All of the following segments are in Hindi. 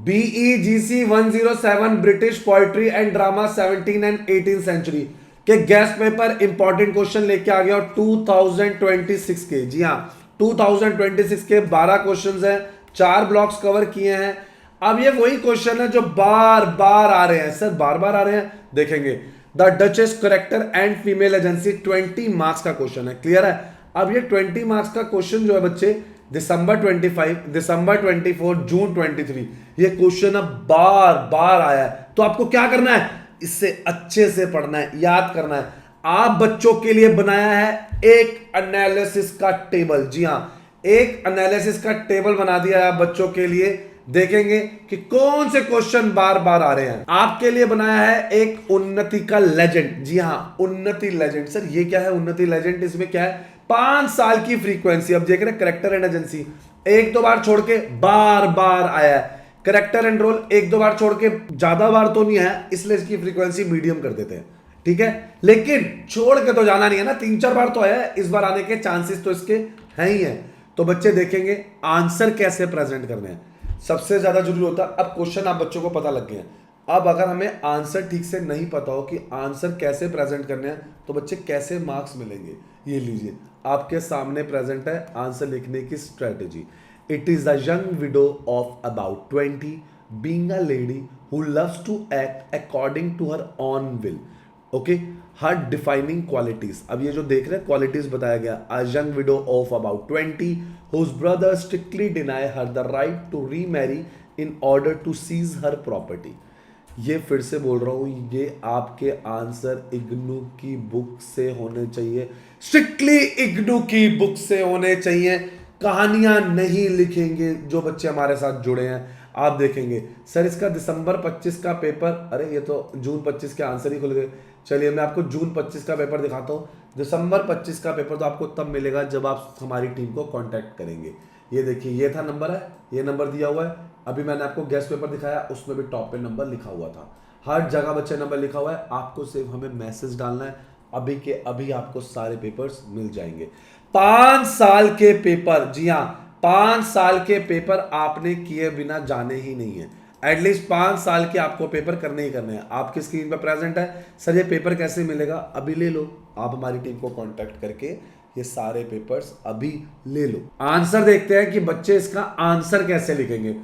BEGC 107 British poetry and drama 17 and 18 century के गेस्ट पेपर इंपॉर्टेंट क्वेश्चन लेके आ गया 2026 के। जी हाँ, 2026 के 12 क्वेश्चंस हैं, 4 ब्लॉक्स कवर किए हैं। अब ये वही क्वेश्चन है जो बार बार आ रहे हैं। सर बार बार आ रहे हैं, देखेंगे। The duchess character and female agency 20 marks का क्वेश्चन है, क्लियर है। अब ये 20 मार्क्स का क्वेश्चन जो है बच्चे, दिसंबर 25, दिसंबर 24, जून 23, ये क्वेश्चन अब बार बार आया है। तो आपको क्या करना है, इससे अच्छे से पढ़ना है, याद करना है। आप बच्चों के लिए बनाया है एक एनालिसिस का टेबल। जी हां, एक एनालिसिस का टेबल बना दिया है आप बच्चों के लिए। देखेंगे कि कौन से क्वेश्चन बार बार आ रहे हैं। आपके लिए बनाया है एक उन्नति का लेजेंड। जी हां, उन्नति लेजेंड। सर ये क्या है उन्नति लेजेंड? इसमें क्या है, 5 साल की फ्रीक्वेंसी। अब देख रहे हैं करेक्टर एंड एजेंसी, एक दो बार छोड़ के बार बार आया है। करेक्टर एंड रोल एक दो बार छोड़ के ज्यादा बार तो नहीं है, इसलिए इसकी फ्रीक्वेंसी मीडियम कर देते हैं, ठीक है। लेकिन छोड़ के तो जाना नहीं है ना, 3-4 बार तो है, इस बार आने के चांसेस तो इसके हैं ही हैं। तो बच्चे देखेंगे आंसर कैसे प्रेजेंट करने हैं, सबसे ज्यादा जरूरी होता है। अब क्वेश्चन आप बच्चों को पता लग गए हैं। अब अगर हमें आंसर ठीक से नहीं पता हो कि आंसर कैसे प्रेजेंट करने हैं, तो बच्चे कैसे मार्क्स मिलेंगे? ये लीजिए, आपके सामने प्रेजेंट है आंसर लिखने की strategy. It is a young widow of about 20 being a lady who loves to act according to her own will. Okay, her defining qualities. अब ये जो देख रहे हैं क्वालिटीज बताया गया। A young widow of about 20 whose brother strictly deny her the right to remarry in order to seize her property। ये फिर से बोल रहा हूं, ये आपके आंसर इग्नू की बुक से होने चाहिए, स्ट्रिक्टली इग्नू की बुक से होने चाहिए। कहानियां नहीं लिखेंगे जो बच्चे हमारे साथ जुड़े हैं। आप देखेंगे सर इसका दिसंबर 25 का पेपर, अरे ये तो जून 25 के आंसर ही खुल गए। चलिए मैं आपको जून 25 का पेपर दिखाता हूँ। दिसंबर 25 का पेपर तो आपको तब मिलेगा जब आप हमारी टीम को कांटेक्ट करेंगे। ये देखिए, ये था नंबर है, ये नंबर दिया हुआ है। अभी मैंने आपको गेस्ट पेपर दिखाया, उसमें भी टॉप पे नंबर लिखा हुआ था। हर जगह बच्चे नंबर लिखा हुआ है। आपको सिर्फ हमें मैसेज डालना है, अभी के अभी आपको सारे पेपर्स मिल जाएंगे। 5 साल के पेपर, जी हाँ 5 साल के पेपर आपने किए बिना जाने ही नहीं है। एटलीस्ट 5 साल के आपको पेपर करने ही करने हैं। आपकी स्क्रीन पर प्रेजेंट है। सर ये पेपर कैसे मिलेगा? अभी ले लो, आप हमारी टीम को कांटेक्ट करके ये सारे पेपर्स अभी ले लो। आंसर देखते हैं कि बच्चे इसका आंसर कैसे लिखेंगे।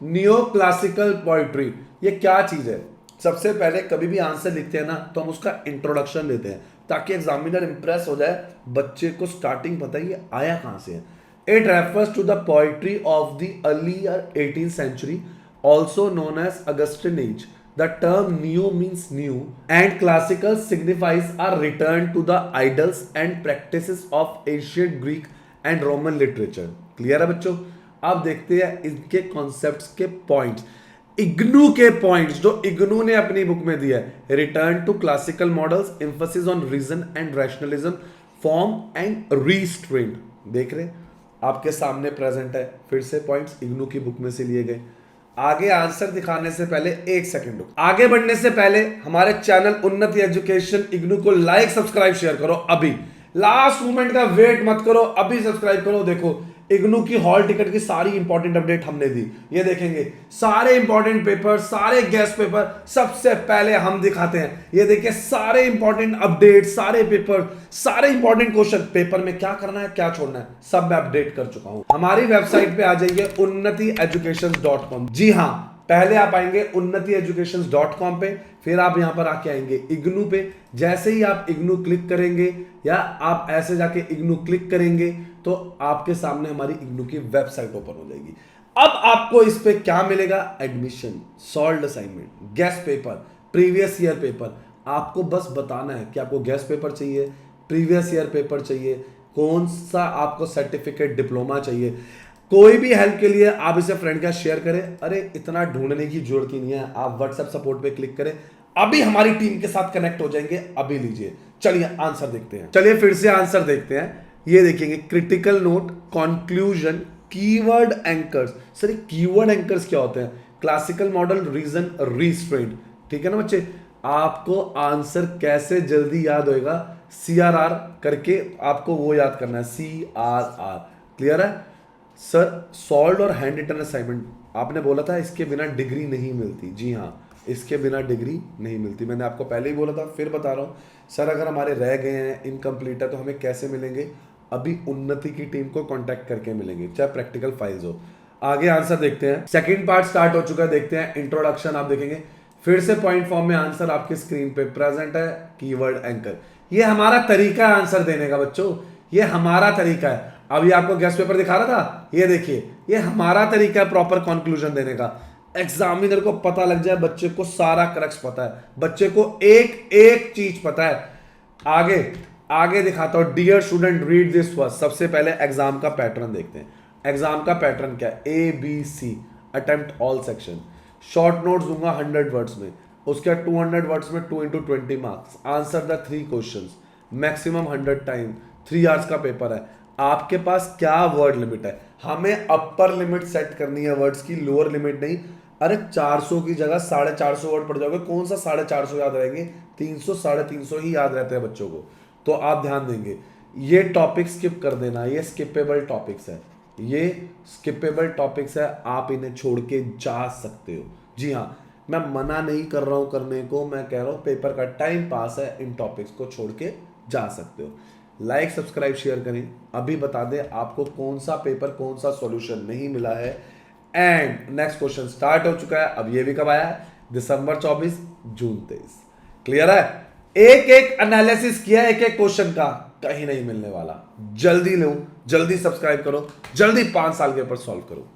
नियो क्लासिकल पोइट्री, ये क्या चीज है? सबसे पहले कभी भी आंसर लिखते हैं ना, तो हम उसका इंट्रोडक्शन लेते हैं ताकि एग्जामिनर इंप्रेस हो जाए, बच्चे को स्टार्टिंग पता ही आया कहां से है। It refers to the poetry of the earlier 18th century, also known as Augustan age. The term neo means new and classical signifies a return to the idols and practices of ancient Greek and Roman literature. Clear है बच्चों? अब देखते हैं इनके कॉन्सेप्ट्स के पॉइंट्स, इग्नू के पॉइंट्स जो इग्नू ने अपनी बुक में दिया है। Return to classical models, emphasis on reason and rationalism, form and restraint. देख रहे आपके सामने प्रेजेंट है। फिर से पॉइंट्स इग्नू की बुक में से लिए गए। आगे आंसर दिखाने से पहले एक सेकंड रुको। आगे बढ़ने से पहले हमारे चैनल उन्नति एजुकेशन इग्नू को लाइक सब्सक्राइब शेयर करो। अभी लास्ट मोमेंट का वेट मत करो, अभी सब्सक्राइब करो। देखो इग्नू की हॉल टिकट की सारी इंपॉर्टेंट अपडेट हमने दी। ये देखेंगे सारे इंपॉर्टेंट पेपर, सारे गेस्ट पेपर सबसे पहले हम दिखाते हैं। ये देखिए सारे इंपॉर्टेंट अपडेट, सारे पेपर, सारे इंपॉर्टेंट क्वेश्चन, पेपर में क्या करना है क्या छोड़ना है सब मैं अपडेट कर चुका हूं। हमारी वेबसाइट पे आ जाइए unnatieducations.com। जी हां, पहले आप आएंगे unnatieducations.com पे, फिर आप यहां पर आके आएंगे इग्नू पे। जैसे ही आप इग्नू क्लिक करेंगे या आप ऐसे जाके इग्नू क्लिक करेंगे तो आपके सामने हमारी इग्नू की वेबसाइट ओपन हो जाएगी। अब आपको इस पे क्या मिलेगा? Admission, solved assignment, guest paper, previous year paper. आपको बस बताना है कि आपको गेस्ट पेपर चाहिए, प्रीवियस ईयर पेपर चाहिए, कौन सा आपको सर्टिफिकेट डिप्लोमा चाहिए। कोई भी हेल्प के लिए आप इसे फ्रेंड का शेयर करें। अरे इतना ढूंढने की जरूरत ही नहीं है, आप व्हाट्सएप सपोर्ट पे क्लिक करें, अभी हमारी टीम के साथ कनेक्ट हो जाएंगे। अभी लीजिए, चलिए आंसर देखते हैं। चलिए फिर से आंसर देखते हैं। ये देखेंगे critical note, conclusion, keyword anchors. Sir keyword anchors क्या होते हैं? Classical model, reason, restraint. ठीक है ना बच्चे? आपको आंसर कैसे जल्दी याद होएगा? CRR करके आपको वो याद करना है, CRR। क्लियर है सर? सॉल्व और हैंड रिटन असाइनमेंट आपने बोला था इसके बिना डिग्री नहीं मिलती, जी हाँ, इसके बिना डिग्री नहीं मिलती। मैंने आपको पहले ही बोला था, फिर बता रहा हूँ सर, अगर हमारे रह गए हैं, इनकम्प्लीट है, तो हमें कैसे मिलेंगे? अभी उन्नति की टीम को कांटेक्ट करके मिलेंगे, चाहे प्रैक्टिकल फाइल्स हो। आगे आंसर देखते हैं, सेकंड पार्ट स्टार्ट हो चुका है, देखते हैं इंट्रोडक्शन। आप देखेंगे फिर से पॉइंट फॉर्म में आंसर आपकी स्क्रीन पे प्रेजेंट है, कीवर्ड एंकर। ये हमारा तरीका है आंसर देने का बच्चों, ये हमारा तरीका है। अभी आपको गेस्ट पेपर दिखा रहा था, ये देखिए, ये हमारा तरीका है प्रॉपर कंक्लूजन देने का। एग्जामिनर को पता लग जाए, बच्चे को सारा क्रक्स पता है, बच्चे को एक एक चीज पता है। आगे आगे दिखाता हूं, dear student read this first. सबसे पहले एग्जाम का पैटर्न देखते हैं। एग्जाम का पैटर्न क्या है? ABC, attempt all section. Short notes दूंगा 100 वर्ड्स में, उसके बाद 200 वर्ड्स में 2 into 20 marks. Answer the 3 questions, maximum 100 time, 3 hours का पेपर है। आपके पास क्या वर्ड लिमिट है? हमें अपर लिमिट सेट करनी है वर्ड्स की, लोअर लिमिट नहीं। अरे 400 की जगह 450 वर्ड पढ़ जाओगे, कौन सा 450 याद रहेंगे? 300 350 ही याद रहते हैं बच्चों को। तो आप ध्यान देंगे, ये टॉपिक स्किप कर देना, ये स्किपेबल टॉपिक्स है, ये स्किपेबल टॉपिक्स है, आप इन्हें छोड़ के जा सकते हो। जी हाँ, मैं मना नहीं कर रहा हूं करने को, मैं कह रहा हूं पेपर का टाइम पास है, इन टॉपिक्स को छोड़ के जा सकते हो। लाइक सब्सक्राइब शेयर करें। अभी बता दें आपको कौन सा पेपर, कौन सा सॉल्यूशन नहीं मिला है। एंड नेक्स्ट क्वेश्चन स्टार्ट हो चुका है। अब ये भी कब आया है? दिसंबर 24, जून 23। क्लियर है? एक एक एनालिसिस किया एक एक क्वेश्चन का, कहीं नहीं मिलने वाला। जल्दी लो, जल्दी सब्सक्राइब करो, जल्दी 5 साल के ऊपर सॉल्व करो।